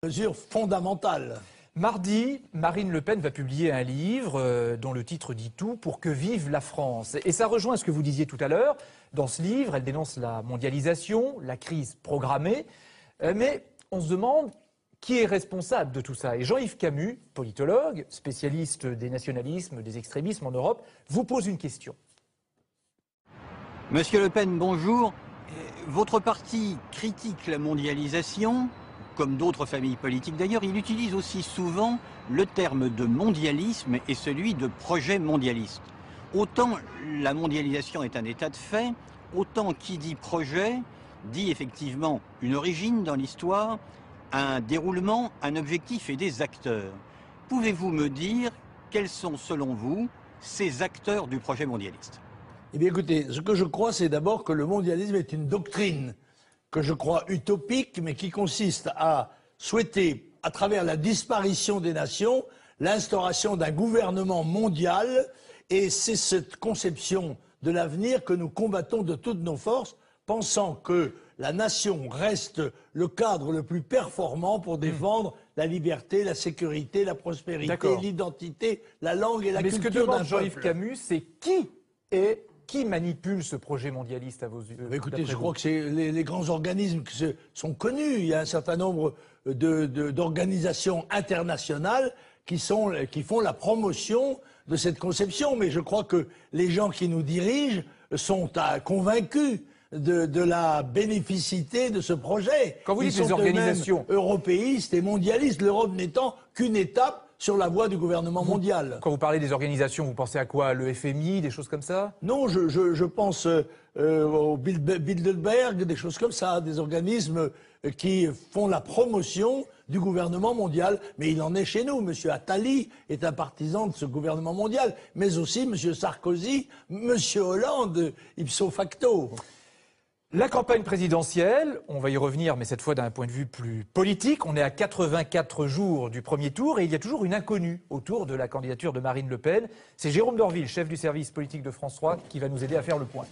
Mesure fondamentale. Mardi, Marine Le Pen va publier un livre dont le titre dit tout, Pour que vive la France. Et ça rejoint ce que vous disiez tout à l'heure. Dans ce livre, elle dénonce la mondialisation, la crise programmée. Mais on se demande qui est responsable de tout ça. Et Jean-Yves Camus, politologue, spécialiste des nationalismes, des extrémismes en Europe, vous pose une question. Monsieur Le Pen, bonjour. Votre parti critique la mondialisation. Comme d'autres familles politiques d'ailleurs, il utilise aussi souvent le terme de mondialisme et celui de projet mondialiste. Autant la mondialisation est un état de fait, autant qui dit projet dit effectivement une origine dans l'histoire, un déroulement, un objectif et des acteurs. Pouvez-vous me dire quels sont selon vous ces acteurs du projet mondialiste? Eh bien écoutez, ce que je crois, c'est d'abord que le mondialisme est une doctrine que je crois utopique, mais qui consiste à souhaiter, à travers la disparition des nations, l'instauration d'un gouvernement mondial. Et c'est cette conception de l'avenir que nous combattons de toutes nos forces, pensant que la nation reste le cadre le plus performant pour défendre la liberté, la sécurité, la prospérité, l'identité, la langue et la culture d'un peuple. Mais ce que demande Jean-Yves Camus, c'est qui manipule ce projet mondialiste à vos yeux? Écoutez, je crois que c'est les grands organismes qui sont connus. Il y a un certain nombre d'organisations internationales qui font la promotion de cette conception. Mais je crois que les gens qui nous dirigent sont convaincus de la bénéficité de ce projet. Quand vous dites les organisations européistes et mondialistes, l'Europe n'étant qu'une étape sur la voie du gouvernement mondial. Quand vous parlez des organisations, vous pensez à quoi? Le FMI, des choses comme ça? Non, je pense au Bilderberg, des choses comme ça, des organismes qui font la promotion du gouvernement mondial. Mais il en est chez nous. Monsieur Attali est un partisan de ce gouvernement mondial, mais aussi Monsieur Sarkozy, Monsieur Hollande, ipso facto. La campagne présidentielle, on va y revenir, mais cette fois d'un point de vue plus politique. On est à 84 jours du premier tour et il y a toujours une inconnue autour de la candidature de Marine Le Pen. C'est Jérôme Dorville, chef du service politique de France 3, qui va nous aider à faire le point.